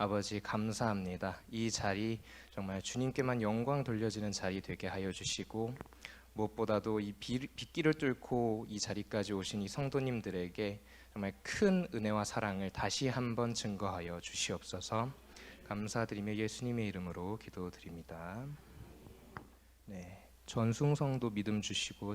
아버지 감사합니다. 이 자리 정말 주님께만 영광 돌려지는 자리 되게 하여 주시고, 무엇보다도 이 빗길을 뚫고 이 자리까지 오신 이 성도님들에게 정말 큰 은혜와 사랑을 다시 한번 증거하여 주시옵소서. 감사드리며 예수님의 이름으로 기도드립니다. 네, 전숭성도 믿음 주시고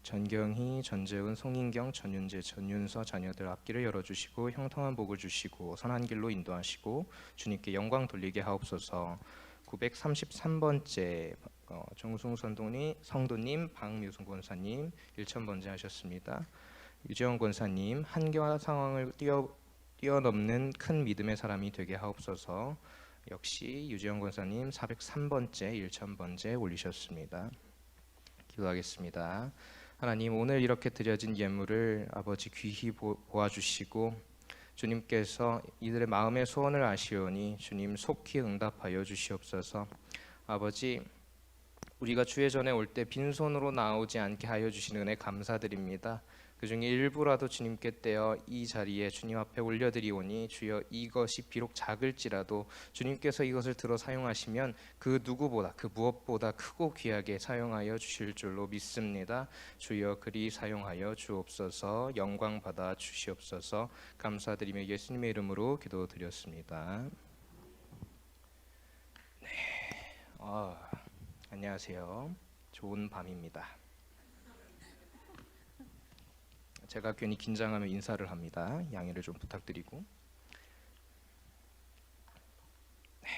전경희, 전재훈, 송인경, 전윤재, 전윤서 자녀들 앞길을 열어주시고 형통한 복을 주시고 선한 길로 인도하시고 주님께 영광 돌리게 하옵소서. 933번째 성도님 박묘순 권사님 1000번째 하셨습니다. 유재원 권사님 한계와 상황을 뛰어넘는 큰 믿음의 사람이 되게 하옵소서. 역시 유재원 권사님 403번째 1000번째 올리셨습니다. 기도하겠습니다. 하나님, 오늘 이렇게 드려진 예물을 아버지 귀히 보아주시고 주님께서 이들의 마음의 소원을 아시오니 주님 속히 응답하여 주시옵소서. 아버지, 우리가 주의 전에 올 때 빈손으로 나오지 않게 하여 주시는 은혜 감사드립니다. 그 중에 일부라도 주님께 떼어 이 자리에 주님 앞에 올려드리오니 주여, 이것이 비록 작을지라도 주님께서 이것을 들어 사용하시면 그 누구보다 그 무엇보다 크고 귀하게 사용하여 주실 줄로 믿습니다. 주여, 그리 사용하여 주옵소서. 영광 받아 주시옵소서. 감사드리며 예수님의 이름으로 기도드렸습니다. 네, 안녕하세요. 좋은 밤입니다. 제가 괜히 긴장하면 인사를 합니다. 양해를 좀 부탁드리고. 네.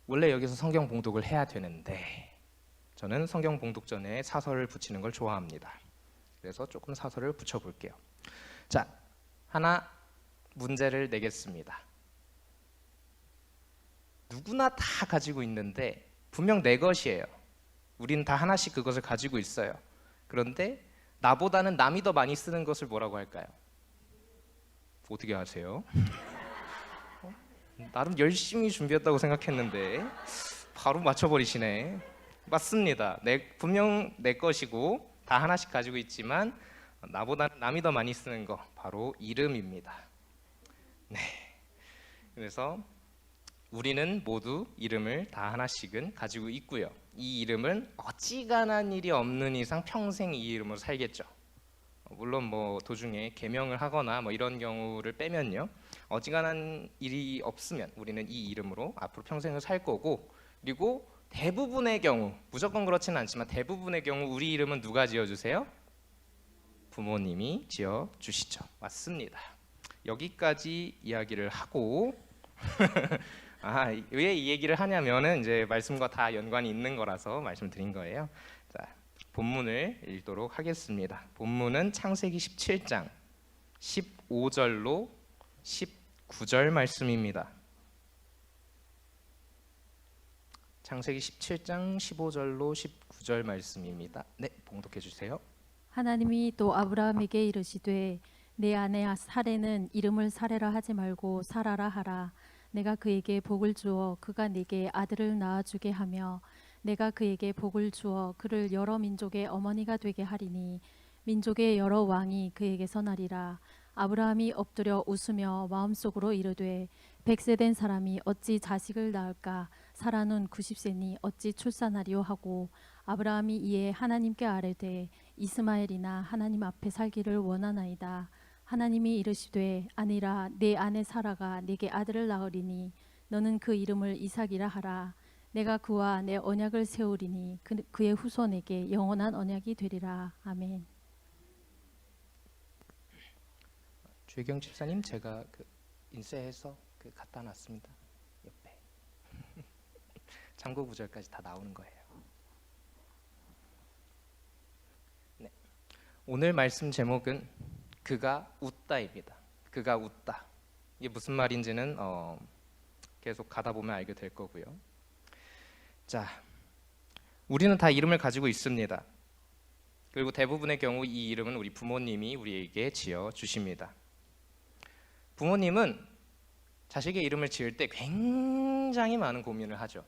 원래 여기서 성경 봉독을 해야 되는데 저는 성경 봉독 전에 사설을 붙이는 걸 좋아합니다. 그래서 조금 사설을 붙여볼게요. 자, 하나 문제를 내겠습니다. 누구나 다 가지고 있는데 분명 내 것이에요. 우리는 다 하나씩 그것을 가지고 있어요. 그런데 나보다는 남이 더 많이 쓰는 것을 뭐라고 할까요? 어떻게 아세요? 나름 열심히 준비했다고 생각했는데 바로 맞춰버리시네. 맞습니다. 분명 내 것이고 다 하나씩 가지고 있지만 나보다는 남이 더 많이 쓰는 거, 바로 이름입니다. 네. 그래서 우리는 모두 이름을 다 하나씩은 가지고 있고요. 이 이름은 어지간한 일이 없는 이상 평생 이 이름으로 살겠죠. 물론 뭐 도중에 개명을 하거나 뭐 이런 경우를 빼면요, 어지간한 일이 없으면 우리는 이 이름으로 앞으로 평생을 살 거고, 그리고 대부분의 경우, 무조건 그렇지는 않지만 대부분의 경우 우리 이름은 누가 지어주세요? 부모님이 지어주시죠. 맞습니다. 여기까지 이야기를 하고 왜 이 얘기를 하냐면은 이제 말씀과 다 연관이 있는 거라서 말씀드린 거예요. 자, 본문을 읽도록 하겠습니다. 본문은 창세기 17장 15절로 19절 말씀입니다. 창세기 17장 15절로 19절 말씀입니다. 네, 봉독해 주세요. 하나님이 또 아브라함에게 이르시되 내 아내 사레는 이름을 사레라 하지 말고 사라라 하라. 내가 그에게 복을 주어 그가 네게 아들을 낳아주게 하며 내가 그에게 복을 주어 그를 여러 민족의 어머니가 되게 하리니 민족의 여러 왕이 그에게서 나리라. 아브라함이 엎드려 웃으며 마음속으로 이르되 100세 된 사람이 어찌 자식을 낳을까? 사라는 90세니 어찌 출산하리요 하고 아브라함이 이에 하나님께 아뢰되 이스마엘이나 하나님 앞에 살기를 원하나이다. 하나님이 이르시되 아니라 내 아내 사라가 네게 아들을 낳으리니 너는 그 이름을 이삭이라 하라. 내가 그와 내 언약을 세우리니 그의 후손에게 영원한 언약이 되리라. 아멘. 주혜경 집사님, 제가 인쇄해서 갖다 놨습니다. 옆에. 참고 구절까지 다 나오는 거예요. 네. 오늘 말씀 제목은 그가 웃다입니다. 그가 웃다. 이게 무슨 말인지는 계속 가다 보면 알게 될 거고요. 자, 우리는 다 이름을 가지고 있습니다. 그리고 대부분의 경우 이 이름은 우리 부모님이 우리에게 지어 주십니다. 부모님은 자식의 이름을 지을 때 굉장히 많은 고민을 하죠.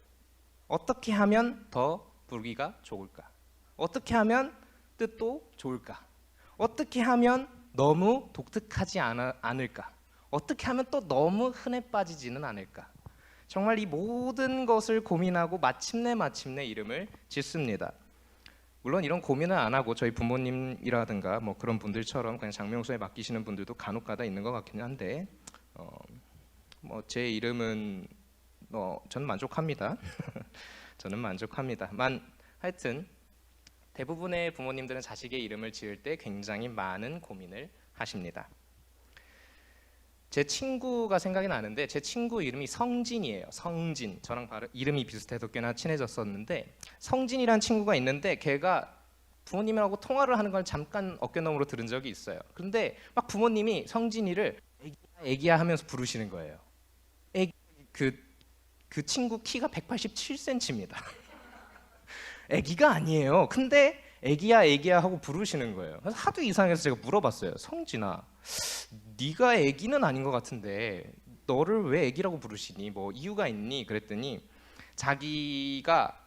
어떻게 하면 더 부르기가 좋을까? 어떻게 하면 뜻도 좋을까? 어떻게 하면 너무 독특하지 않을까? 어떻게 하면 또 너무 흔해 빠지지는 않을까. 정말 이 모든 것을 고민하고 마침내 이름을 짓습니다. 물론 이런 고민을 안 하고 저희 부모님이라든가 뭐 그런 분들처럼 그냥 장명소에 맡기시는 분들도 간혹가다 있는 것 같긴 한데 뭐 제 이름은 저는 만족합니다. 저는 만족합니다만 하여튼 대부분의 부모님들은 자식의 이름을 지을 때 굉장히 많은 고민을 하십니다. 제 친구가 생각이 나는데 제 친구 이름이 성진이에요. 성진. 저랑 이름이 비슷해서 꽤나 친해졌었는데 성진이라는 친구가 있는데 걔가 부모님하고 통화를 하는 걸 잠깐 어깨너머로 들은 적이 있어요. 그런데 막 부모님이 성진이를 애기야 하면서 부르시는 거예요. 그 친구 키가 187cm입니다. 애기가 아니에요. 근데 애기야 하고 부르시는 거예요. 그래서 하도 이상해서 제가 물어봤어요. 성진아, 네가 애기는 아닌 것 같은데 너를 왜 애기라고 부르시니? 뭐 이유가 있니? 그랬더니 자기가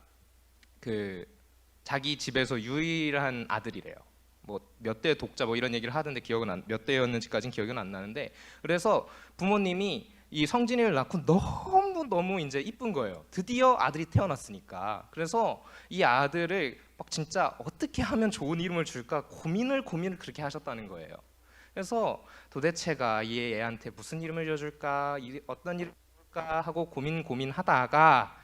자기 집에서 유일한 아들이래요. 뭐 몇 대 독자 뭐 이런 얘기를 하던데 몇 대였는지까지는 기억은 안 나는데 그래서 부모님이 이 성진이를 낳고 너무 이제 이쁜 거예요. 드디어 아들이 태어났으니까. 그래서 이 아들을 막 진짜 어떻게 하면 좋은 이름을 줄까 고민을 그렇게 하셨다는 거예요. 그래서 도대체가 이 애한테 무슨 이름을 지어줄까, 어떤 이름을 줄까 하고 고민하다가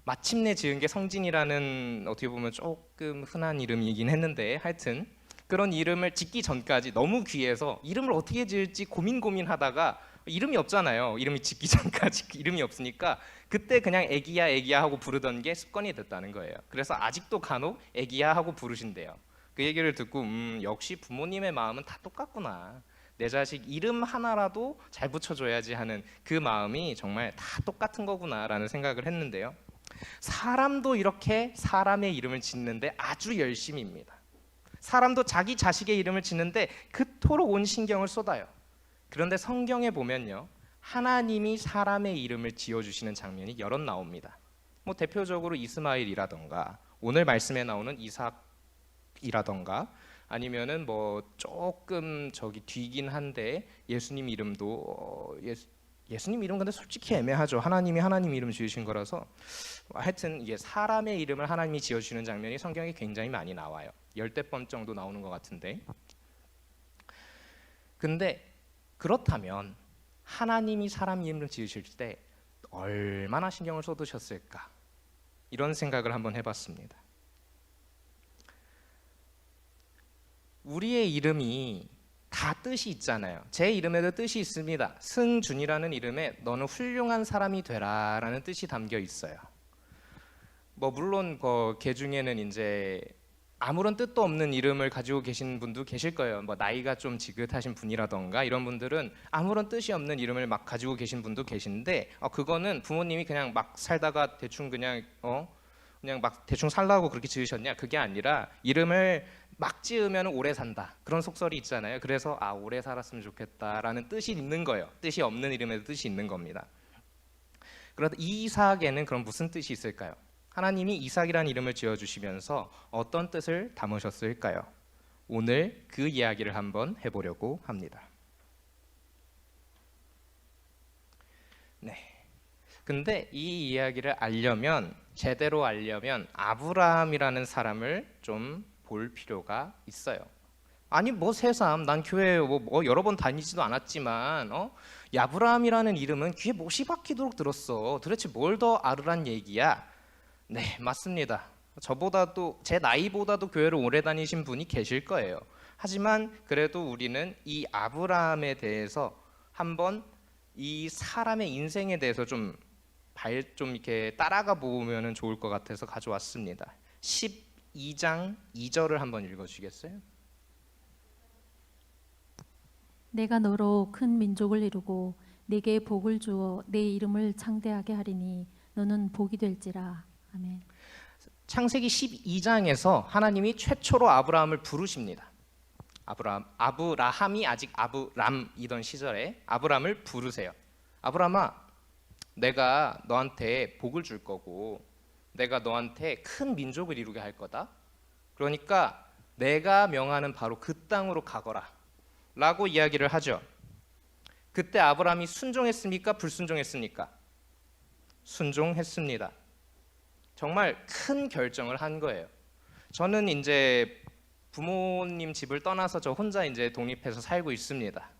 마침내 지은 게 성진이라는 어떻게 보면 조금 흔한 이름이긴 했는데 하여튼 그런 이름을 짓기 전까지 너무 귀해서 이름을 어떻게 지을지 고민하다가 이름이 없잖아요. 이름이 짓기 전까지 이름이 없으니까 그때 그냥 애기야 하고 부르던 게 습관이 됐다는 거예요. 그래서 아직도 간혹 애기야 하고 부르신대요. 그 얘기를 듣고 역시 부모님의 마음은 다 똑같구나. 내 자식 이름 하나라도 잘 붙여줘야지 하는 그 마음이 정말 다 똑같은 거구나라는 생각을 했는데요. 사람도 이렇게 사람의 이름을 짓는데 아주 열심입니다. 사람도 자기 자식의 이름을 짓는데 그토록 온 신경을 쏟아요. 그런데 성경에 보면요, 하나님이 사람의 이름을 지어주시는 장면이 여럿 나옵니다. 뭐 대표적으로 이스마일이라던가 오늘 말씀에 나오는 이삭이라던가 아니면은 뭐 조금 저기 뒤긴 한데 예수님 이름도 예수님 이름 근데 솔직히 애매하죠. 하나님이 하나님 이름 지으신 거라서 하여튼 이게 사람의 이름을 하나님이 지어주시는 장면이 성경에 굉장히 많이 나와요. 10번 정도 나오는 것 같은데. 근데 그렇다면 하나님이 사람 이름을 지으실 때 얼마나 신경을 쏟으셨을까? 이런 생각을 한번 해봤습니다. 우리의 이름이 다 뜻이 있잖아요. 제 이름에도 뜻이 있습니다. 승준이라는 이름에 너는 훌륭한 사람이 되라라는 뜻이 담겨 있어요. 뭐 물론 그 중에는 이제 아무런 뜻도 없는 이름을 가지고 계신 분도 계실 거예요. 뭐 나이가 좀 지긋하신 분이라던가 이런 분들은 아무런 뜻이 없는 이름을 막 가지고 계신 분도 계신데 그거는 부모님이 그냥 막 살다가 대충 그냥 막 대충 살라고 그렇게 지으셨냐? 그게 아니라 이름을 막 지으면 오래 산다. 그런 속설이 있잖아요. 그래서 오래 살았으면 좋겠다라는 뜻이 있는 거예요. 뜻이 없는 이름에도 뜻이 있는 겁니다. 그런데 이삭에는 그럼 무슨 뜻이 있을까요? 하나님이 이삭이라는 이름을 지어주시면서 어떤 뜻을 담으셨을까요? 오늘 그 이야기를 한번 해보려고 합니다. 네. 근데 이 이야기를 제대로 알려면 아브라함이라는 사람을 좀 볼 필요가 있어요. 아니 뭐 새삼 난 교회 뭐 여러 번 다니지도 않았지만 야브라함이라는 이름은 귀에 못이 박히도록 들었어. 도대체 뭘 더 알으란 얘기야? 네, 맞습니다. 저보다도 제 나이보다도 교회를 오래 다니신 분이 계실 거예요. 하지만 그래도 우리는 이 아브라함에 대해서 한번 이 사람의 인생에 대해서 좀 이렇게 따라가 보면 좋을 것 같아서 가져왔습니다. 12장 2절을 한번 읽어주시겠어요? 내가 너로 큰 민족을 이루고 네게 복을 주어 내 이름을 창대하게 하리니 너는 복이 될지라. 아멘. 창세기 12장에서 하나님이 최초로 아브라함을 부르십니다. 아브라함이 아직 아브람이던 시절에 아브라함을 부르세요. 아브라함아, 내가 너한테 복을 줄 거고 내가 너한테 큰 민족을 이루게 할 거다. 그러니까 내가 명하는 바로 그 땅으로 가거라 라고 이야기를 하죠. 그때 아브라함이 순종했습니까? 불순종했습니까? 순종했습니다. 정말 큰 결정을 한 거예요. 저는 이제 부모님 집을 떠나서 저 혼자 이제 독립해서 살고 있습니다.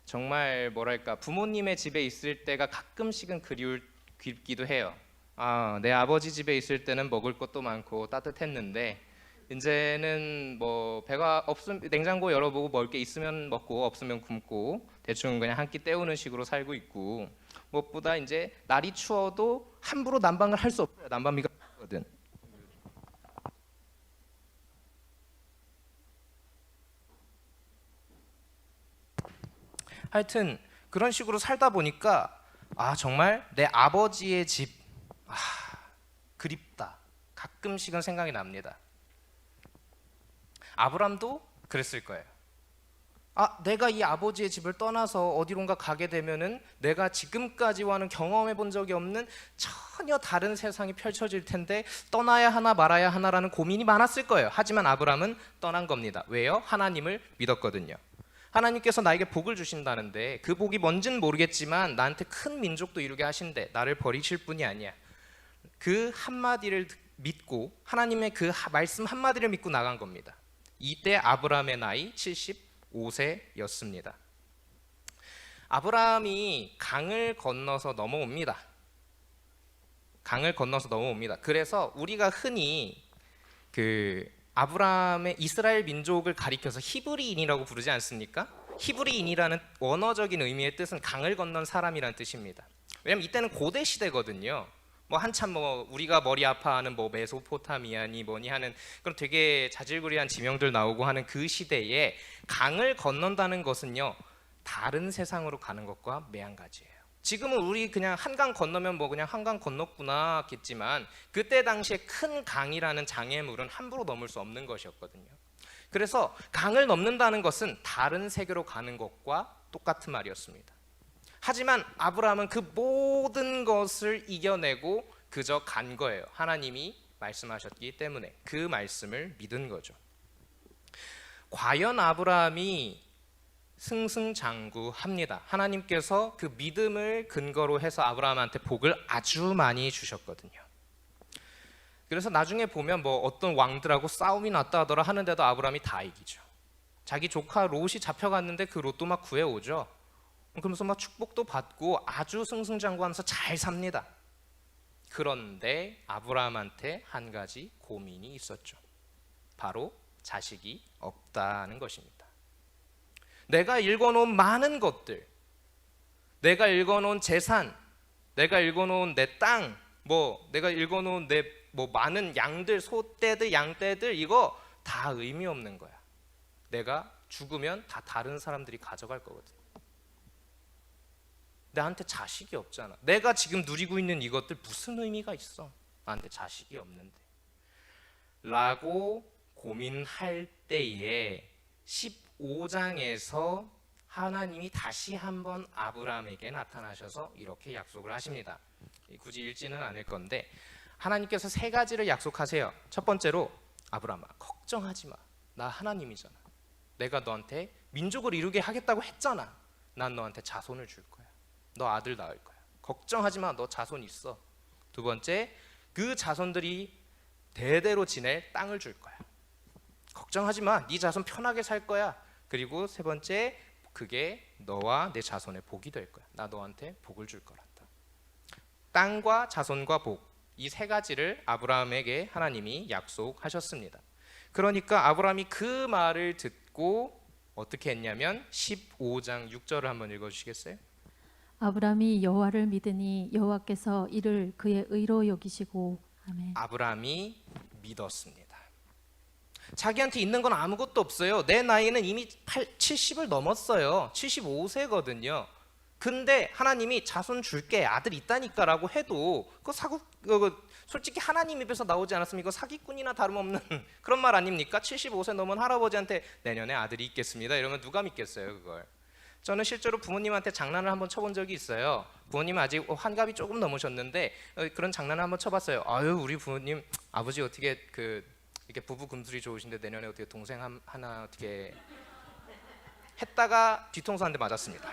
정말 뭐랄까, 부모님의 집에 있을 때가 가끔씩은 그립기도 해요. 내 아버지 집에 있을 때는 먹을 것도 많고 따뜻했는데 이제는 뭐 배가 없음 냉장고 열어보고 먹을 게 있으면 먹고 없으면 굶고 대충 그냥 한 끼 때우는 식으로 살고 있고, 무엇보다 이제 날이 추워도 함부로 난방을 할 수 없어요. 난방비가 거든. 하여튼 그런 식으로 살다 보니까 정말 내 아버지의 집 그립다. 가끔씩은 생각이 납니다. 아브람도 그랬을 거예요. 내가 이 아버지의 집을 떠나서 어디론가 가게 되면은 내가 지금까지와는 경험해 본 적이 없는 전혀 다른 세상이 펼쳐질 텐데 떠나야 하나 말아야 하나라는 고민이 많았을 거예요. 하지만 아브람은 떠난 겁니다. 왜요? 하나님을 믿었거든요. 하나님께서 나에게 복을 주신다는데 그 복이 뭔지는 모르겠지만 나한테 큰 민족도 이루게 하신대. 나를 버리실 분이 아니야. 그 한마디를 믿고, 하나님의 그 말씀 한마디를 믿고 나간 겁니다. 이때 아브라함의 나이 75세였습니다. 아브라함이 강을 건너서 넘어옵니다. 강을 건너서 넘어옵니다. 그래서 우리가 흔히 아브라함의 이스라엘 민족을 가리켜서 히브리인이라고 부르지 않습니까? 히브리인이라는 원어적인 의미의 뜻은 강을 건넌 사람이라는 뜻입니다. 왜냐면 이때는 고대 시대거든요. 한참 우리가 머리 아파하는 메소포타미아니 뭐니 하는 그런 되게 자질구레한 지명들 나오고 하는 그 시대에 강을 건넌다는 것은요, 다른 세상으로 가는 것과 매한가지예요. 지금은 우리 그냥 한강 건너면 그냥 한강 건넜구나 겠지만 그때 당시에 큰 강이라는 장애물은 함부로 넘을 수 없는 것이었거든요. 그래서 강을 넘는다는 것은 다른 세계로 가는 것과 똑같은 말이었습니다. 하지만 아브라함은 그 모든 것을 이겨내고 그저 간 거예요. 하나님이 말씀하셨기 때문에 그 말씀을 믿은 거죠. 과연 아브라함이 승승장구합니다. 하나님께서 그 믿음을 근거로 해서 아브라함한테 복을 아주 많이 주셨거든요. 그래서 나중에 보면 어떤 왕들하고 싸움이 났다 하더라 하는데도 아브라함이 다 이기죠. 자기 조카 롯이 잡혀갔는데 그 롯도 막 구해오죠. 그러면서 막 축복도 받고 아주 승승장구하면서 잘 삽니다. 그런데 아브라함한테 한 가지 고민이 있었죠. 바로 자식이 없다는 것입니다. 내가 읽어놓은 많은 것들, 내가 읽어놓은 재산, 내가 읽어놓은 내 땅, 내가 읽어놓은 내 많은 양들, 소떼들, 양떼들, 이거 다 의미 없는 거야. 내가 죽으면 다 다른 사람들이 가져갈 거거든. 나한테 자식이 없잖아. 내가 지금 누리고 있는 이것들 무슨 의미가 있어? 나한테 자식이 없는데. 라고 고민할 때에 15장에서 하나님이 다시 한번 아브라함에게 나타나셔서 이렇게 약속을 하십니다. 굳이 읽지는 않을 건데 하나님께서 3가지를 약속하세요. 첫 번째로, 아브라함아, 걱정하지 마. 나 하나님이잖아. 내가 너한테 민족을 이루게 하겠다고 했잖아. 난 너한테 자손을 줄 거야. 너 아들 낳을 거야. 걱정하지 마. 너 자손 있어. 두 번째, 그 자손들이 대대로 지낼 땅을 줄 거야. 걱정하지 마. 네 자손 편하게 살 거야. 그리고 세 번째, 그게 너와 내 자손의 복이 될 거야. 나 너한테 복을 줄 거란다. 땅과 자손과 복, 이 3가지를 아브라함에게 하나님이 약속하셨습니다. 그러니까 아브라함이 그 말을 듣고 어떻게 했냐면 15장 6절을 한번 읽어주시겠어요? 아브라함이 여호와를 믿으니 여호와께서 이를 그의 의로 여기시고. 아멘. 아브라함이 믿었습니다. 자기한테 있는 건 아무것도 없어요. 내 나이는 이미 70을 넘었어요. 75세거든요. 근데 하나님이 자손 줄게, 아들 있다니까 라고 해도 솔직히 하나님 입에서 나오지 않았으면 이거 사기꾼이나 다름없는 그런 말 아닙니까? 75세 넘은 할아버지한테 내년에 아들이 있겠습니다 이러면 누가 믿겠어요 그걸. 저는 실제로 부모님한테 장난을 한번 쳐본 적이 있어요. 부모님은 아직 환갑이 조금 넘으셨는데 그런 장난을 한번 쳐봤어요. 아유, 우리 부모님, 아버지 어떻게 이렇게 부부 금술이 좋으신데 내년에 어떻게 동생 하나 어떻게 했다가 뒤통수 한 대 맞았습니다.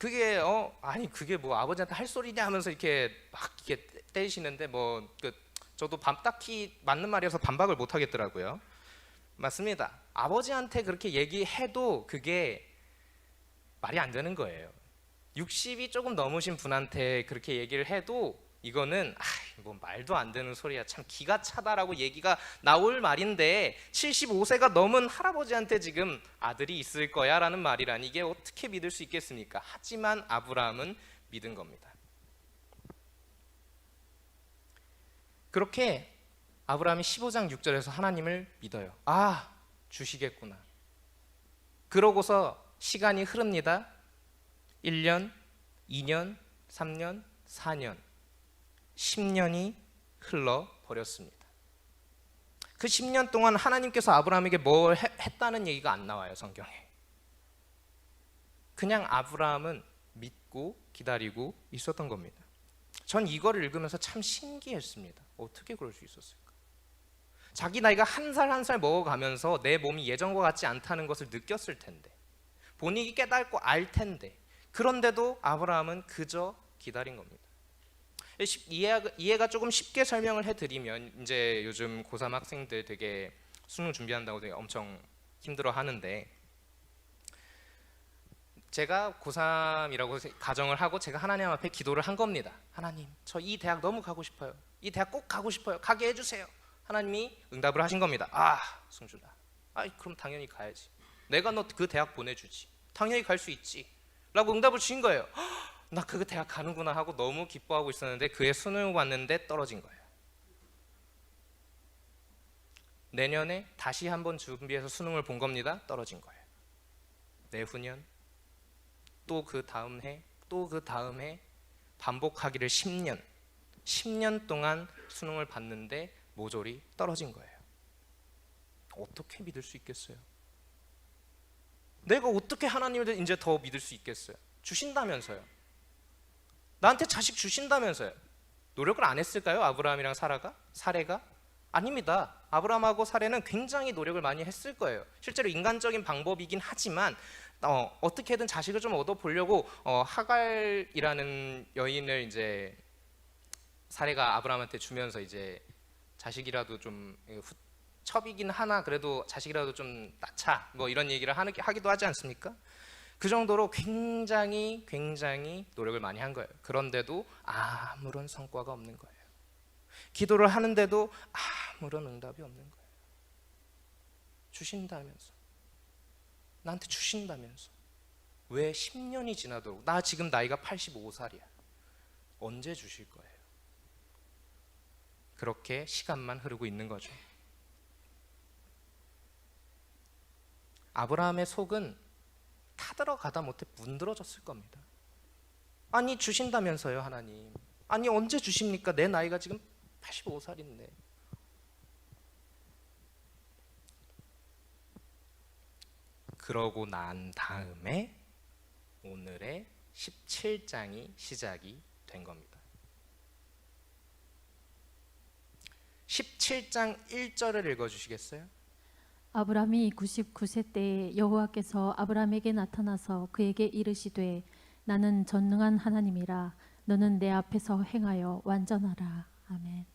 그게 아니 그게 뭐 아버지한테 할 소리냐 하면서 이렇게 막 이렇게 때리시는데 저도 딱히 맞는 말이어서 반박을 못 하겠더라고요. 맞습니다. 아버지한테 그렇게 얘기해도 그게 말이 안 되는 거예요. 60이 조금 넘으신 분한테 그렇게 얘기를 해도 이거는 뭐 말도 안 되는 소리야, 참 기가 차다라고 얘기가 나올 말인데 75세가 넘은 할아버지한테 지금 아들이 있을 거야 라는 말이라니 이게 어떻게 믿을 수 있겠습니까? 하지만 아브라함은 믿은 겁니다. 그렇게 아브라함이 15장 6절에서 하나님을 믿어요. 주시겠구나. 그러고서 시간이 흐릅니다. 1년, 2년, 3년, 4년, 10년이 흘러버렸습니다. 그 10년 동안 하나님께서 아브라함에게 뭘 했다는 얘기가 안 나와요, 성경에. 그냥 아브라함은 믿고 기다리고 있었던 겁니다. 전 이거를 읽으면서 참 신기했습니다. 어떻게 그럴 수 있었을까? 자기 나이가 한 살 한 살 먹어가면서 내 몸이 예전과 같지 않다는 것을 느꼈을 텐데, 본인이 깨닫고 알 텐데, 그런데도 아브라함은 그저 기다린 겁니다. 이해가 조금 쉽게 설명을 해드리면, 이제 요즘 고3 학생들 되게 수능 준비한다고 되게 엄청 힘들어 하는데, 제가 고3이라고 가정을 하고 제가 하나님 앞에 기도를 한 겁니다. 하나님, 저 이 대학 너무 가고 싶어요. 이 대학 꼭 가고 싶어요. 가게 해주세요. 하나님이 응답을 하신 겁니다. 승준아, 그럼 당연히 가야지. 내가 너 그 대학 보내주지. 당연히 갈 수 있지 라고 응답을 주신 거예요. 나 그 대학 가는구나 하고 너무 기뻐하고 있었는데 그해 수능을 봤는데 떨어진 거예요. 내년에 다시 한번 준비해서 수능을 본 겁니다. 떨어진 거예요. 내후년, 또 그 다음 해, 또 그 다음 해, 반복하기를 10년 동안 수능을 봤는데 모조리 떨어진 거예요. 어떻게 믿을 수 있겠어요? 내가 어떻게 하나님을 이제 더 믿을 수 있겠어요? 주신다면서요. 나한테 자식 주신다면서요. 노력을 안 했을까요? 아브라함이랑 사레가? 아닙니다. 아브라함하고 사레는 굉장히 노력을 많이 했을 거예요. 실제로 인간적인 방법이긴 하지만 어떻게든 자식을 좀 얻어보려고 하갈이라는 여인을 이제 사레가 아브라함한테 주면서 이제 자식이라도 좀 첩이긴 하나 그래도 자식이라도 좀 낳자 뭐 이런 얘기를 하기도 하지 않습니까? 그 정도로 굉장히 노력을 많이 한 거예요. 그런데도 아무런 성과가 없는 거예요. 기도를 하는데도 아무런 응답이 없는 거예요. 주신다면서, 나한테 주신다면서 왜 10년이 지나도록, 나 지금 나이가 85살이야. 언제 주실 거예요? 그렇게 시간만 흐르고 있는 거죠. 아브라함의 속은 타들어가다 못해 문드러졌을 겁니다. 아니 주신다면서요 하나님. 아니 언제 주십니까? 내 나이가 지금 85살인데. 그러고 난 다음에 오늘의 17장이 시작이 된 겁니다. 17장 1절을 읽어주시겠어요? 아브람이 99세 때에 여호와께서 아브람에게 나타나서 그에게 이르시되 나는 전능한 하나님이라 너는 내 앞에서 행하여 완전하라. 아멘.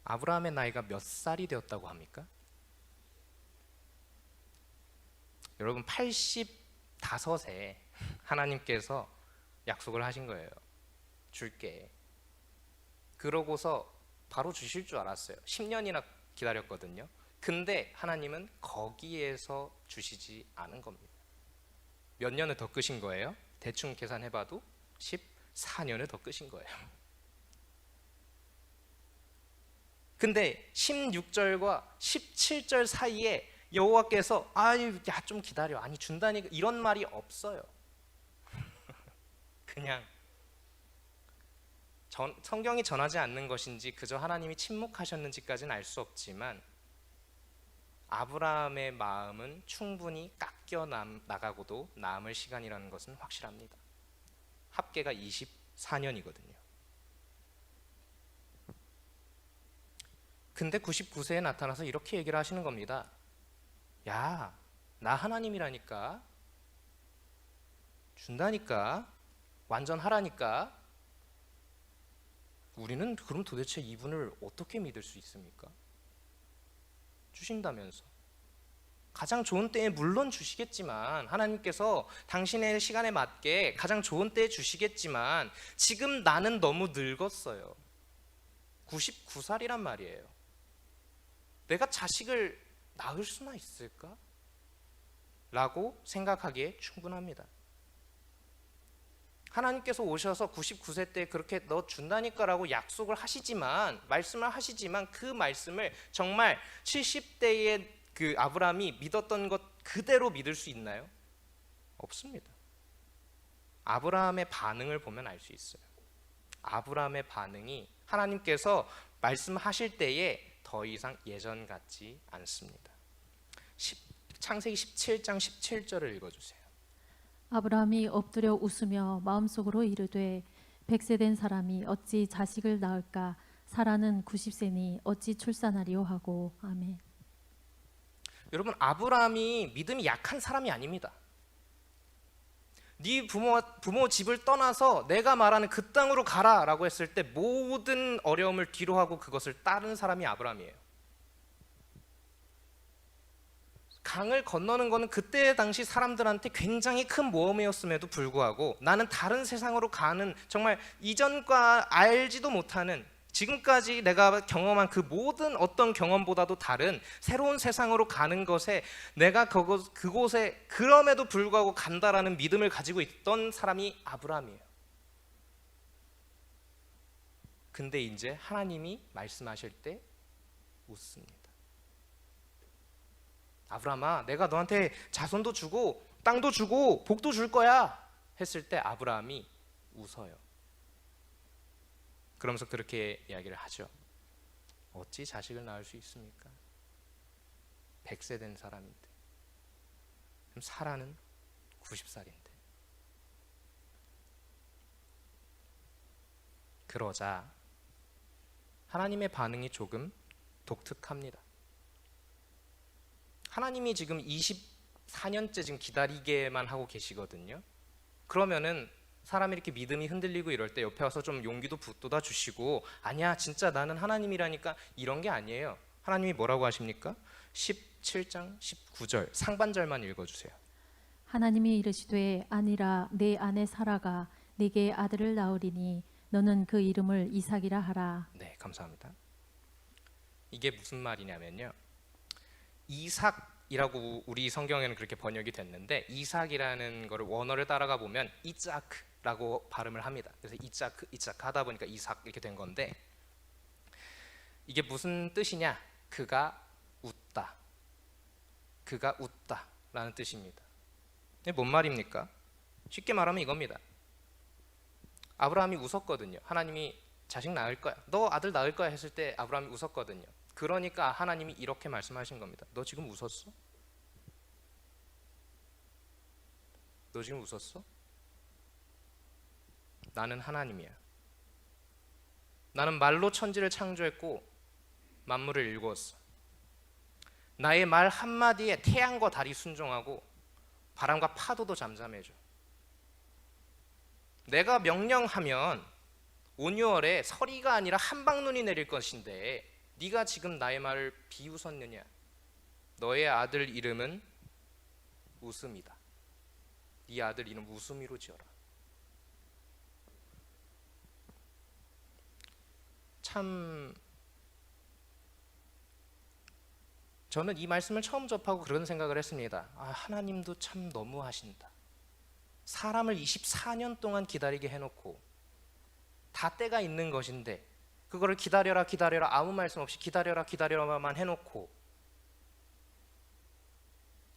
아브라함의 나이가 몇 살이 되었다고 합니까? 여러분 85세 하나님께서 약속을 하신 거예요. 줄게. 그러고서 바로 주실 줄 알았어요. 10년이나 기다렸거든요. 근데 하나님은 거기에서 주시지 않은 겁니다. 몇 년을 더 끄신 거예요? 대충 계산해봐도 14년을 더 끄신 거예요. 근데 16절과 17절 사이에 여호와께서 야 좀 기다려, 아니 준다니까 이런 말이 없어요. 그냥 성경이 전하지 않는 것인지 그저 하나님이 침묵하셨는지까지는 알 수 없지만 아브라함의 마음은 충분히 깎여 나가고도 남을 시간이라는 것은 확실합니다. 합계가 24년이거든요. 근데 99세에 나타나서 이렇게 얘기를 하시는 겁니다. 야, 나 하나님이라니까. 준다니까, 완전 하라니까. 우리는 그럼 도대체 이분을 어떻게 믿을 수 있습니까? 주신다면서. 가장 좋은 때에 물론 주시겠지만, 하나님께서 당신의 시간에 맞게 가장 좋은 때에 주시겠지만, 지금 나는 너무 늙었어요. 99살이란 말이에요. 내가 자식을 낳을 수나 있을까? 라고 생각하기에 충분합니다. 하나님께서 오셔서 99세 때 그렇게 너 준다니까 라고 약속을 하시지만, 말씀을 하시지만, 그 말씀을 정말 70대의 그 아브라함이 믿었던 것 그대로 믿을 수 있나요? 없습니다. 아브라함의 반응을 보면 알 수 있어요. 아브라함의 반응이 하나님께서 말씀하실 때에 더 이상 예전 같지 않습니다. 창세기 17장 17절을 읽어주세요. 아브라함이 엎드려 웃으며 마음속으로 이르되 100세 된 사람이 어찌 자식을 낳을까? 사라는 90세니 어찌 출산하리요 하고. 아멘. 여러분, 아브라함이 믿음이 약한 사람이 아닙니다. 네 부모 집을 떠나서 내가 말하는 그 땅으로 가라라고 했을 때 모든 어려움을 뒤로 하고 그것을 따른 사람이 아브라함이에요. 강을 건너는 것은 그때 당시 사람들한테 굉장히 큰 모험이었음에도 불구하고 나는 다른 세상으로 가는, 정말 이전과 알지도 못하는, 지금까지 내가 경험한 그 모든 어떤 경험보다도 다른 새로운 세상으로 가는 것에 내가 그곳에 그럼에도 불구하고 간다라는 믿음을 가지고 있던 사람이 아브라함이에요. 근데 이제 하나님이 말씀하실 때 웃습니다. 아브라함아, 내가 너한테 자손도 주고 땅도 주고 복도 줄 거야 했을 때 아브라함이 웃어요. 그러면서 그렇게 이야기를 하죠. 어찌 자식을 낳을 수 있습니까? 100세 된 사람인데, 그럼 사라는 90살인데. 그러자 하나님의 반응이 조금 독특합니다. 하나님이 지금 24년째 지금 기다리게만 하고 계시거든요. 그러면은 사람이 이렇게 믿음이 흔들리고 이럴 때 옆에 와서 좀 용기도 북돋아 주시고, 아니야 진짜 나는 하나님이라니까, 이런 게 아니에요. 하나님이 뭐라고 하십니까? 17장 19절 상반절만 읽어주세요. 하나님이 이르시되 아니라 내 아내 사라가 네게 아들을 낳으리니 너는 그 이름을 이삭이라 하라. 네, 감사합니다. 이게 무슨 말이냐면요, 이삭이라고 우리 성경에는 그렇게 번역이 됐는데, 이삭이라는 거를 원어를 따라가 보면 이짜크라고 발음을 합니다. 그래서 이짜크 하다 보니까 이삭 이렇게 된 건데, 이게 무슨 뜻이냐? 그가 웃다, 그가 웃다라는 뜻입니다. 이게 뭔 말입니까? 쉽게 말하면 이겁니다. 아브라함이 웃었거든요. 하나님이 자식 낳을 거야, 너 아들 낳을 거야 했을 때 아브라함이 웃었거든요. 그러니까 하나님이 이렇게 말씀하신 겁니다. 너 지금 웃었어? 너 지금 웃었어? 나는 하나님이야. 나는 말로 천지를 창조했고 만물을 일구었어. 나의 말 한마디에 태양과 달이 순종하고 바람과 파도도 잠잠해져. 내가 명령하면 온유월에 서리가 아니라 한방눈이 내릴 것인데 네가 지금 나의 말을 비웃었느냐? 너의 아들 이름은 웃음이다. 네 아들 이름 웃음이로 지어라. 참, 저는 이 말씀을 처음 접하고 그런 생각을 했습니다. 아, 하나님도 참 너무하신다. 사람을 24년 동안 기다리게 해놓고 다 때가 있는 것인데 그거를 기다려라 아무 말씀 없이 기다려라만 해놓고,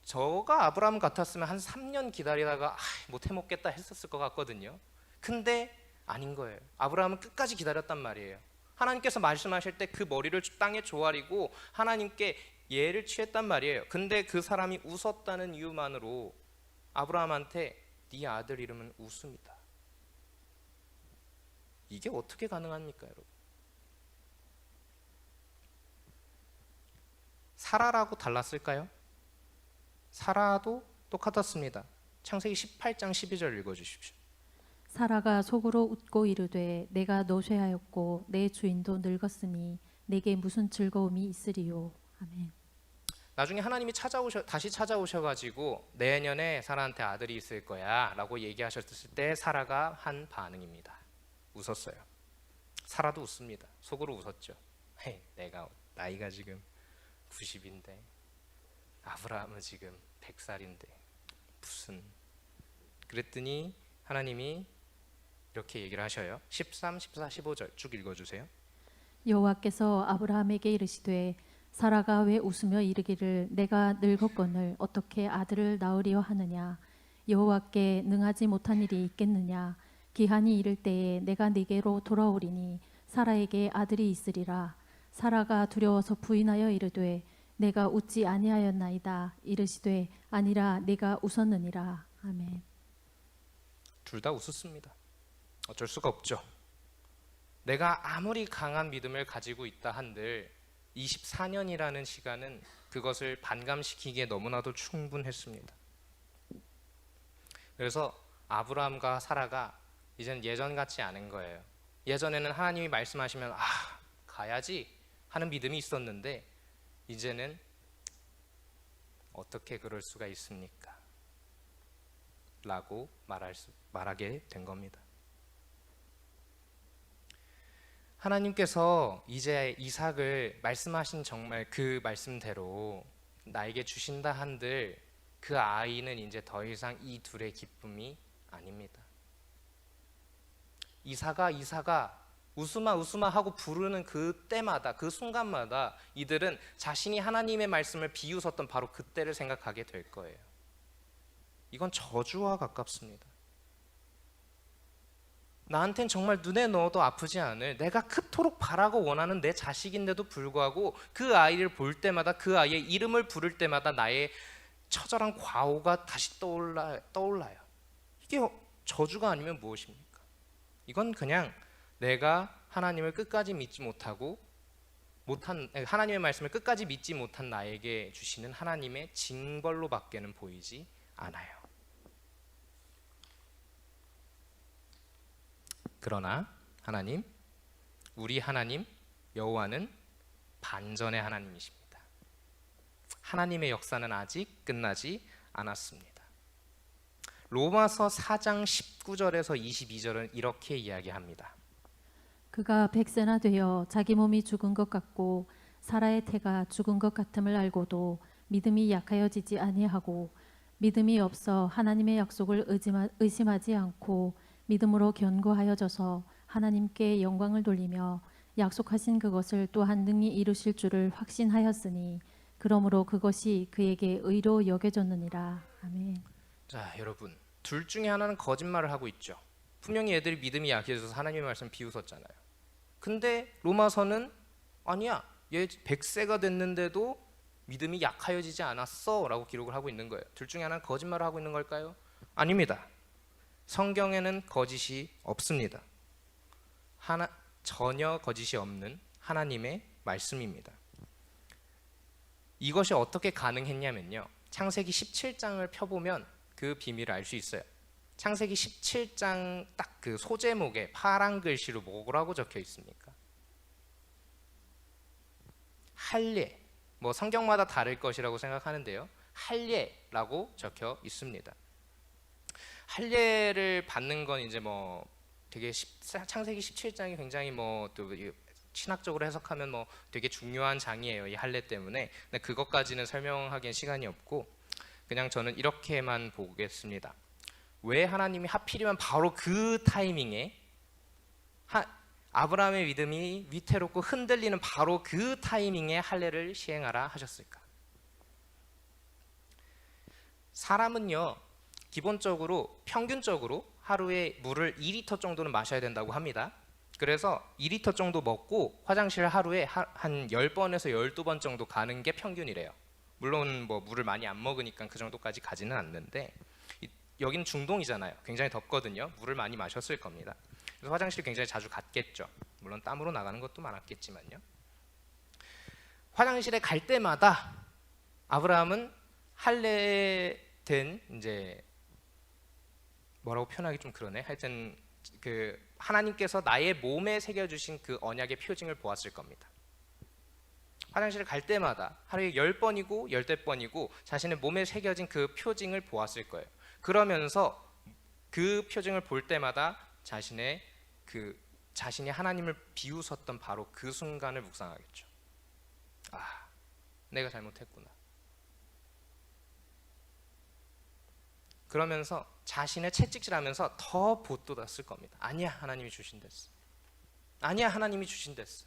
저가 아브라함 같았으면 한 3년 기다리다가 못 해먹겠다 했었을 것 같거든요. 근데 아닌 거예요. 아브라함은 끝까지 기다렸단 말이에요. 하나님께서 말씀하실 때 그 머리를 땅에 조아리고 하나님께 예를 취했단 말이에요. 근데 그 사람이 웃었다는 이유만으로 아브라함한테 네 아들 이름은 웃음이다. 이게 어떻게 가능합니까, 여러분? 사라라고 달랐을까요? 사라도 똑같았습니다. 창세기 18장 12절 읽어주십시오. 사라가 속으로 웃고 이르되 내가 노쇠하였고 내 주인도 늙었으니 내게 무슨 즐거움이 있으리요. 아멘. 나중에 하나님이 다시 찾아오셔가지고 내년에 사라한테 아들이 있을 거야라고 얘기하셨을 때 사라가 한 반응입니다. 웃었어요. 사라도 웃습니다. 속으로 웃었죠. 헤이, 내가 나이가 지금 90인데 아브라함은 지금 100살인데 무슨. 그랬더니 하나님이 이렇게 얘기를 하셔요. 13, 14, 15절 쭉 읽어주세요. 여호와께서 아브라함에게 이르시되 사라가 왜 웃으며 이르기를 내가 늙었거늘 어떻게 아들을 낳으려 하느냐. 여호와께 능하지 못한 일이 있겠느냐. 기한이 이를 때에 내가 네게로 돌아오리니 사라에게 아들이 있으리라. 사라가 두려워서 부인하여 이르되 내가 웃지 아니하였나이다. 이르시되 아니라 내가 웃었느니라. 아멘. 둘 다 웃었습니다. 어쩔 수가 없죠. 내가 아무리 강한 믿음을 가지고 있다 한들 24년이라는 시간은 그것을 반감시키기에 너무나도 충분했습니다. 그래서 아브라함과 사라가 이젠 예전 같지 않은 거예요. 예전에는 하나님이 말씀하시면 가야지 하는 믿음이 있었는데 이제는 어떻게 그럴 수가 있습니까? 라고 말하게 된 겁니다. 하나님께서 이제 이삭을 말씀하신 정말 그 말씀대로 나에게 주신다 한들 그 아이는 이제 더 이상 이 둘의 기쁨이 아닙니다. 이삭아 웃으마 하고 부르는 그때마다 그 순간마다 이들은 자신이 하나님의 말씀을 비웃었던 바로 그때를 생각하게 될 거예요. 이건 저주와 가깝습니다. 나한텐 정말 눈에 넣어도 아프지 않을 내가 그토록 바라고 원하는 내 자식인데도 불구하고 그 아이를 볼 때마다 그 아이의 이름을 부를 때마다 나의 처절한 과오가 다시 떠올라요. 이게 저주가 아니면 무엇입니까? 이건 그냥 내가 하나님을 끝까지 믿지 못하고 하나님의 말씀을 끝까지 믿지 못한 나에게 주시는 하나님의 징벌로밖에는 보이지 않아요. 그러나 우리 하나님 여호와는 반전의 하나님이십니다. 하나님의 역사는 아직 끝나지 않았습니다. 로마서 4장 19절에서 22절은 이렇게 이야기합니다. 그가 100세나 되어 자기 몸이 죽은 것 같고 사라의 태가 죽은 것 같음을 알고도 믿음이 약하여지지 아니하고 믿음이 없어 하나님의 약속을 의심하지 않고 믿음으로 견고하여져서 하나님께 영광을 돌리며 약속하신 그것을 또한 능히 이루실 줄을 확신하였으니 그러므로 그것이 그에게 의로 여겨졌느니라. 아멘. 자, 여러분, 둘 중에 하나는 거짓말을 하고 있죠. 분명히 애들이 믿음이 약해져서 하나님의 말씀 비웃었잖아요. 근데 로마서는 아니야, 얘 100세가 됐는데도 믿음이 약하여지지 않았어 라고 기록을 하고 있는 거예요. 둘 중에 하나는 거짓말을 하고 있는 걸까요? 아닙니다. 성경에는 거짓이 없습니다. 전혀 거짓이 없는 하나님의 말씀입니다. 이것이 어떻게 가능했냐면요, 창세기 17장을 펴보면 그 비밀을 알 수 있어요. 창세기 17장 딱 그 소제목에 파란 글씨로 뭐라고 적혀 있습니까? 할례. 뭐 성경마다 다를 것이라고 생각하는데요, 할례라고 적혀 있습니다. 할례를 받는 건 이제 뭐 되게 창세기 17장이 굉장히 뭐 또 신학적으로 해석하면 뭐 되게 중요한 장이에요, 이 할례 때문에. 근데 그것까지는 설명하기엔 시간이 없고 그냥 저는 이렇게만 보겠습니다. 왜 하나님이 하필이면 바로 그 타이밍에 아브라함의 믿음이 위태롭고 흔들리는 바로 그 타이밍에 할례를 시행하라 하셨을까? 사람은요, 기본적으로 평균적으로 하루에 물을 2리터 정도는 마셔야 된다고 합니다. 그래서 2리터 정도 먹고 화장실 하루에 한 10번에서 12번 정도 가는 게 평균이래요. 물론 뭐 물을 많이 안 먹으니까 그 정도까지 가지는 않는데, 여기는 중동이잖아요. 굉장히 덥거든요. 물을 많이 마셨을 겁니다. 그래서 화장실 굉장히 자주 갔겠죠. 물론 땀으로 나가는 것도 많았겠지만요. 화장실에 갈 때마다 아브라함은 할례된 이제 뭐라고 표현하기 좀 그러네. 하여튼 그 하나님께서 나의 몸에 새겨주신 그 언약의 표징을 보았을 겁니다. 화장실을 갈 때마다 하루에 10번이고 10대번이고 자신의 몸에 새겨진 그 표징을 보았을 거예요. 그러면서 그 표징을 볼 때마다 자신이 하나님을 비웃었던 바로 그 순간을 묵상하겠죠. 아, 내가 잘못했구나. 그러면서 자신의 채찍질하면서 더 보돋았을 겁니다. 아니야, 하나님이 주신 됐어. 아니야, 하나님이 주신 됐어.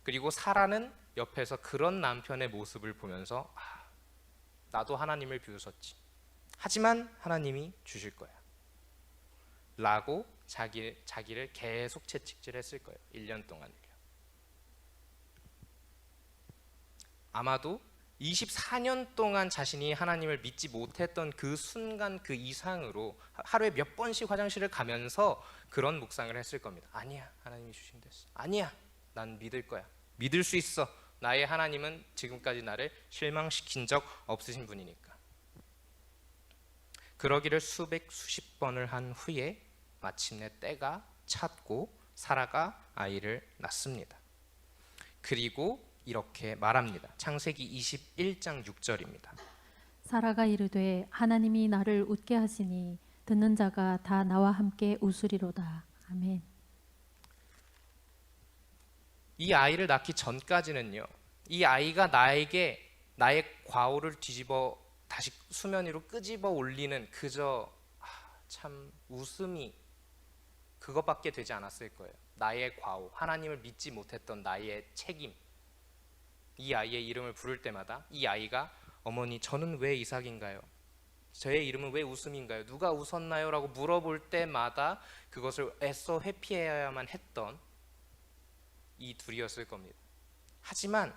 그리고 사라는 옆에서 그런 남편의 모습을 보면서 나도 하나님을 비웃었지. 하지만 하나님이 주실 거야 라고 자기를 계속 채찍질했을 거예요. 1년 동안을요. 아마도 24년 동안 자신이 하나님을 믿지 못했던 그 순간 그 이상으로 하루에 몇 번씩 화장실을 가면서 그런 묵상을 했을 겁니다. 아니야, 하나님이 주신 됐어. 아니야, 난 믿을 거야. 믿을 수 있어. 나의 하나님은 지금까지 나를 실망시킨 적 없으신 분이니까. 그러기를 수십 번을 한 후에 마침내 때가 찼고 사라가 아이를 낳습니다. 그리고 이렇게 말합니다. 창세기 21장 6절입니다. 사라가 이르되 하나님이 나를 웃게 하시니 듣는 자가 다 나와 함께 웃으리로다. 아멘. 이 아이를 낳기 전까지는요, 이 아이가 나의 과오를 뒤집어 다시 수면 위로 끄집어 올리는 그저 참 웃음이 그것밖에 되지 않았을 거예요. 나의 과오, 하나님을 믿지 못했던 나의 책임. 이 아이의 이름을 부를 때마다 이 아이가 어머니, 저는 왜 이삭인가요? 저의 이름은 왜 웃음인가요? 누가 웃었나요? 라고 물어볼 때마다 그것을 애써 회피해야만 했던 이 둘이었을 겁니다. 하지만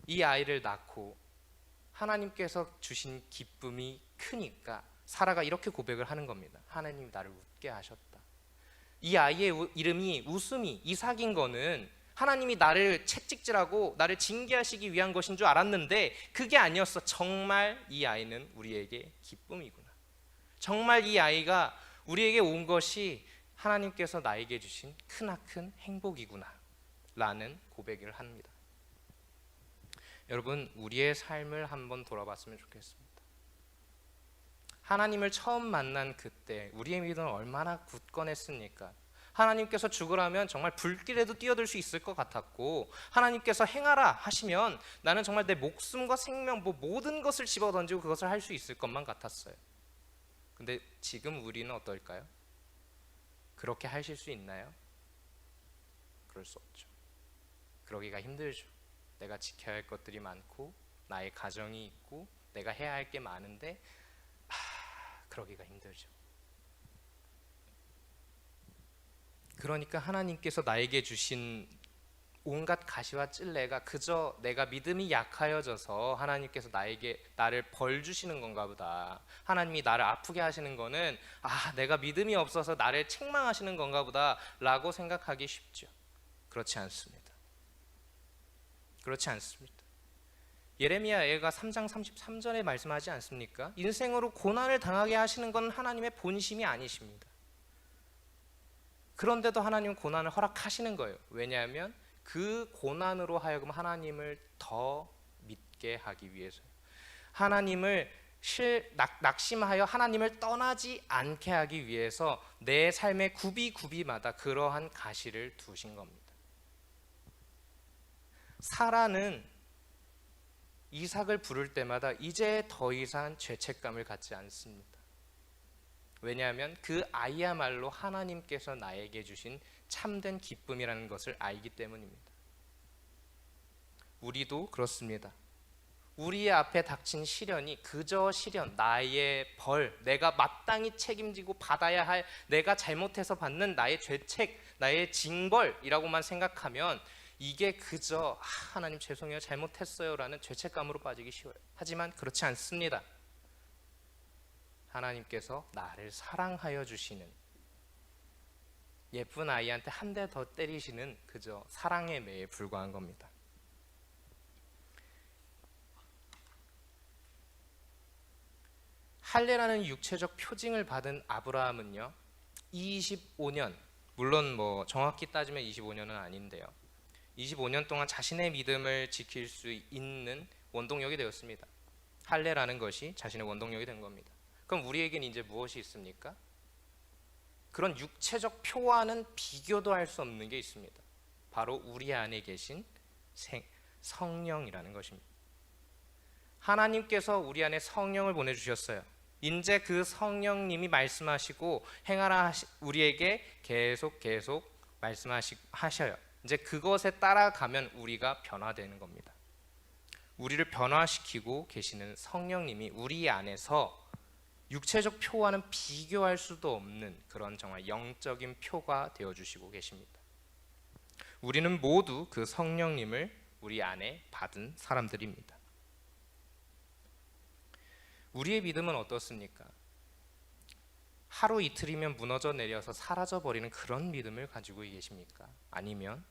이 아이를 낳고 하나님께서 주신 기쁨이 크니까 사라가 이렇게 고백을 하는 겁니다. 하나님이 나를 웃게 하셨다. 이 아이의 이름이 웃음이 이삭인 거는 하나님이 나를 채찍질하고 나를 징계하시기 위한 것인 줄 알았는데 그게 아니었어. 정말 이 아이는 우리에게 기쁨이구나. 정말 이 아이가 우리에게 온 것이 하나님께서 나에게 주신 크나큰 행복이구나 라는 고백을 합니다. 여러분, 우리의 삶을 한번 돌아봤으면 좋겠습니다. 하나님을 처음 만난 그때 우리의 믿음은 얼마나 굳건했습니까? 하나님께서 죽으라면 정말 불길에도 뛰어들 수 있을 것 같았고, 하나님께서 행하라 하시면 나는 정말 내 목숨과 생명 모든 것을 집어던지고 그것을 할 수 있을 것만 같았어요. 근데 지금 우리는 어떨까요? 그렇게 하실 수 있나요? 그럴 수 없죠. 그러기가 힘들죠. 내가 지켜야 할 것들이 많고 나의 가정이 있고 내가 해야 할 게 많은데 그러기가 힘들죠. 그러니까 하나님께서 나에게 주신 온갖 가시와 찔레가 그저 내가 믿음이 약하여져서 하나님께서 나를 벌 주시는 건가 보다. 하나님이 나를 아프게 하시는 거는 내가 믿음이 없어서 나를 책망하시는 건가 보다 라고 생각하기 쉽죠. 그렇지 않습니다. 그렇지 않습니다. 예레미야가 3장 33절에 말씀하지 않습니까? 인생으로 고난을 당하게 하시는 건 하나님의 본심이 아니십니다. 그런데도 하나님은 고난을 허락하시는 거예요. 왜냐하면 그 고난으로 하여금 하나님을 더 믿게 하기 위해서요. 하나님을 낙심하여 하나님을 떠나지 않게 하기 위해서 내 삶의 구비마다 그러한 가시를 두신 겁니다. 사라는 이삭을 부를 때마다 이제 더 이상 죄책감을 갖지 않습니다. 왜냐하면 그 아이야말로 하나님께서 나에게 주신 참된 기쁨이라는 것을 알기 때문입니다. 우리도 그렇습니다. 우리의 앞에 닥친 시련이 그저 시련, 나의 벌, 내가 마땅히 책임지고 받아야 할 내가 잘못해서 받는 나의 죄책, 나의 징벌이라고만 생각하면 이게 그저 하나님 죄송해요, 잘못했어요 라는 죄책감으로 빠지기 쉬워요. 하지만 그렇지 않습니다. 하나님께서 나를 사랑하여 주시는, 예쁜 아이한테 한 대 더 때리시는 그저 사랑의 매에 불과한 겁니다. 할례라는 육체적 표징을 받은 아브라함은요 25년, 물론 뭐 정확히 따지면 25년은 아닌데요 25년 동안 자신의 믿음을 지킬 수 있는 원동력이 되었습니다. 할례라는 것이 자신의 원동력이 된 겁니다. 그럼 우리에겐 이제 무엇이 있습니까? 그런 육체적 표와는 비교도 할 수 없는 게 있습니다. 바로 우리 안에 계신 성령이라는 것입니다. 하나님께서 우리 안에 성령을 보내주셨어요. 이제 그 성령님이 말씀하시고 행하라 우리에게 계속 말씀하셔요. 이제 그것에 따라가면 우리가 변화되는 겁니다. 우리를 변화시키고 계시는 성령님이 우리 안에서 육체적 표와는 비교할 수도 없는 그런 정말 영적인 표가 되어주시고 계십니다. 우리는 모두 그 성령님을 우리 안에 받은 사람들입니다. 우리의 믿음은 어떻습니까? 하루 이틀이면 무너져 내려서 사라져 버리는 그런 믿음을 가지고 계십니까? 아니면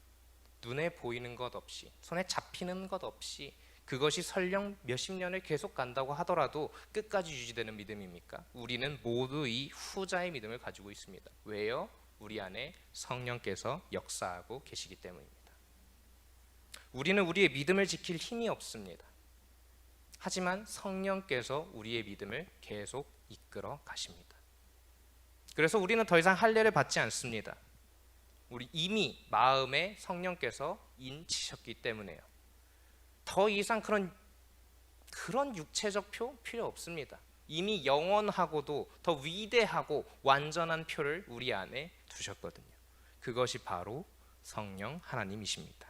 눈에 보이는 것 없이, 손에 잡히는 것 없이 그것이 설령 몇십 년을 계속 간다고 하더라도 끝까지 유지되는 믿음입니까? 우리는 모두 이 후자의 믿음을 가지고 있습니다. 왜요? 우리 안에 성령께서 역사하고 계시기 때문입니다. 우리는 우리의 믿음을 지킬 힘이 없습니다. 하지만 성령께서 우리의 믿음을 계속 이끌어 가십니다. 그래서 우리는 더 이상 할례를 받지 않습니다. 우리 이미 마음에 성령께서 인치셨기 때문에요. 더 이상 그런 육체적 표 필요 없습니다. 이미 영원하고도 더 위대하고 완전한 표를 우리 안에 두셨거든요. 그것이 바로 성령 하나님이십니다.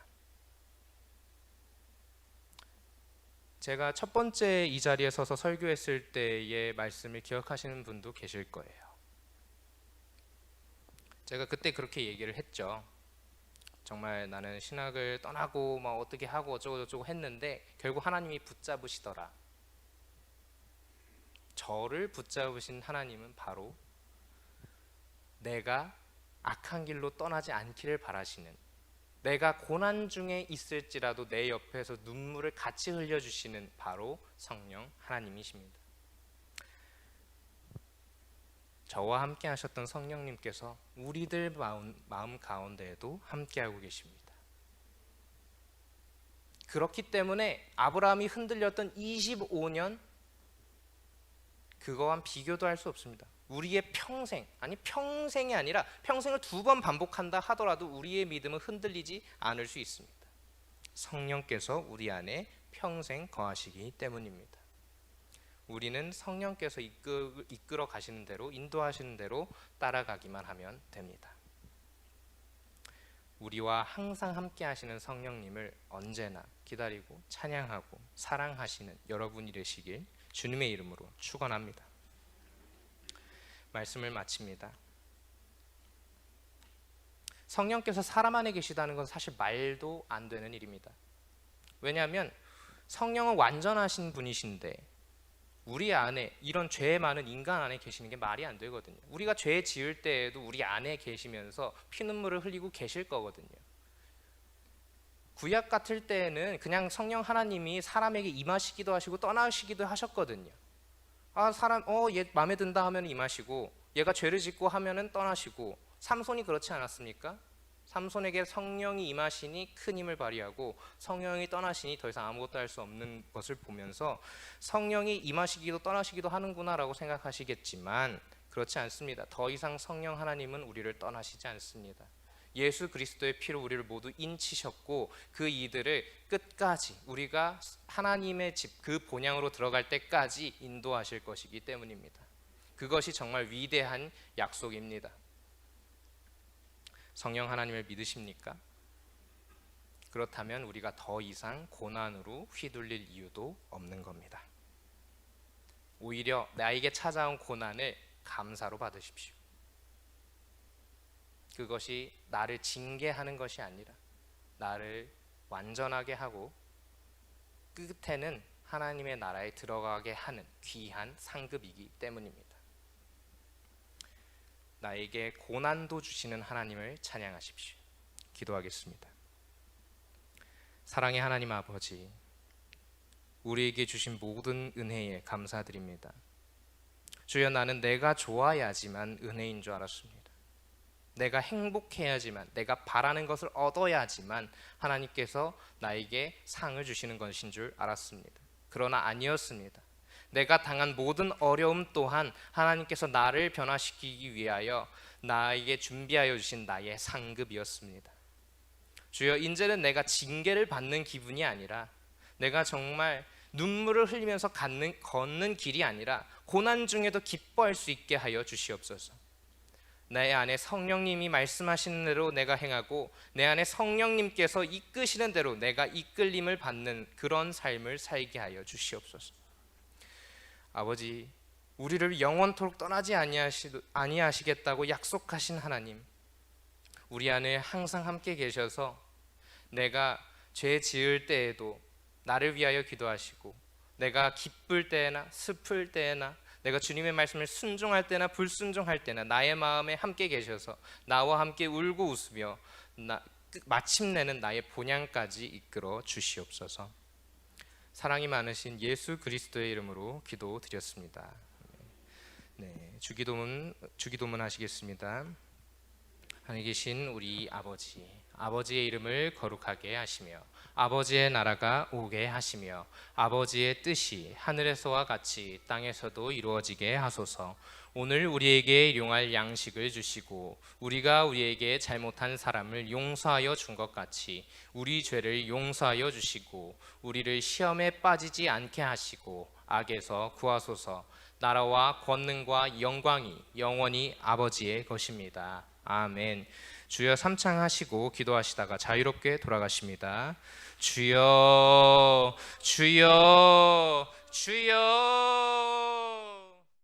제가 첫 번째 이 자리에 서서 설교했을 때의 말씀을 기억하시는 분도 계실 거예요. 제가 그때 그렇게 얘기를 했죠. 정말 나는 신학을 떠나고 막 어떻게 하고 어쩌고 했는데 결국 하나님이 붙잡으시더라. 저를 붙잡으신 하나님은 바로 내가 악한 길로 떠나지 않기를 바라시는, 내가 고난 중에 있을지라도 내 옆에서 눈물을 같이 흘려주시는 바로 성령 하나님이십니다. 저와 함께 하셨던 성령님께서 우리들 마음 가운데에도 함께하고 계십니다. 그렇기 때문에 아브라함이 흔들렸던 25년 그거와 비교도 할 수 없습니다. 우리의 평생, 아니 평생이 아니라 평생을 2번 반복한다 하더라도 우리의 믿음은 흔들리지 않을 수 있습니다. 성령께서 우리 안에 평생 거하시기 때문입니다. 우리는 성령께서 이끌어 가시는 대로, 인도하시는 대로 따라가기만 하면 됩니다. 우리와 항상 함께 하시는 성령님을 언제나 기다리고 찬양하고 사랑하시는 여러분이 되시길 주님의 이름으로 축원합니다. 말씀을 마칩니다. 성령께서 사람 안에 계시다는 건 사실 말도 안 되는 일입니다. 왜냐하면 성령은 완전하신 분이신데 우리 안에 이런 죄 많은 인간 안에 계시는 게 말이 안 되거든요. 우리가 죄 지을 때에도 우리 안에 계시면서 피눈물을 흘리고 계실 거거든요. 구약 같을 때에는 그냥 성령 하나님이 사람에게 임하시기도 하시고 떠나시기도 하셨거든요. 사람 얘 마음에 든다 하면 임하시고 얘가 죄를 짓고 하면은 떠나시고, 삼손이 그렇지 않았습니까? 삼손에게 성령이 임하시니 큰 힘을 발휘하고 성령이 떠나시니 더 이상 아무것도 할 수 없는 것을 보면서 성령이 임하시기도 떠나시기도 하는구나라고 생각하시겠지만 그렇지 않습니다. 더 이상 성령 하나님은 우리를 떠나시지 않습니다. 예수 그리스도의 피로 우리를 모두 인치셨고 그 이들을 끝까지 우리가 하나님의 집 그 본향으로 들어갈 때까지 인도하실 것이기 때문입니다. 그것이 정말 위대한 약속입니다. 성령 하나님을 믿으십니까? 그렇다면 우리가 더 이상 고난으로 휘둘릴 이유도 없는 겁니다. 오히려 나에게 찾아온 고난을 감사로 받으십시오. 그것이 나를 징계하는 것이 아니라 나를 완전하게 하고 끝에는 하나님의 나라에 들어가게 하는 귀한 상급이기 때문입니다. 나에게 고난도 주시는 하나님을 찬양하십시오. 기도하겠습니다. 사랑의 하나님 아버지, 우리에게 주신 모든 은혜에 감사드립니다. 주여, 나는 내가 좋아야지만 은혜인 줄 알았습니다. 내가 행복해야지만, 내가 바라는 것을 얻어야지만 하나님께서 나에게 상을 주시는 것인 줄 알았습니다. 그러나 아니었습니다. 내가 당한 모든 어려움 또한 하나님께서 나를 변화시키기 위하여 나에게 준비하여 주신 나의 상급이었습니다. 주여, 이제는 내가 징계를 받는 기분이 아니라, 내가 정말 눈물을 흘리면서 걷는 길이 아니라 고난 중에도 기뻐할 수 있게 하여 주시옵소서. 내 안에 성령님이 말씀하시는 대로 내가 행하고, 내 안에 성령님께서 이끄시는 대로 내가 이끌림을 받는 그런 삶을 살게 하여 주시옵소서. 아버지, 우리를 영원토록 떠나지 아니하시겠다고 약속하신 하나님, 우리 안에 항상 함께 계셔서 내가 죄 지을 때에도 나를 위하여 기도하시고, 내가 기쁠 때나 슬플 때나, 내가 주님의 말씀을 순종할 때나 불순종할 때나 나의 마음에 함께 계셔서 나와 함께 울고 웃으며 마침내는 나의 본향까지 이끌어 주시옵소서. 사랑이 많으신 예수 그리스도의 이름으로 기도드렸습니다. 네, 주기도문 하시겠습니다. 하늘에 계신 우리 아버지, 아버지의 이름을 거룩하게 하시며 아버지의 나라가 오게 하시며 아버지의 뜻이 하늘에서와 같이 땅에서도 이루어지게 하소서. 오늘 우리에게 일용할 양식을 주시고, 우리가 우리에게 잘못한 사람을 용서하여 준 것 같이 우리 죄를 용서하여 주시고, 우리를 시험에 빠지지 않게 하시고 악에서 구하소서. 나라와 권능과 영광이 영원히 아버지의 것입니다. 아멘. 주여 삼창하시고 기도하시다가 자유롭게 돌아가십니다. 주여, 주여, 주여.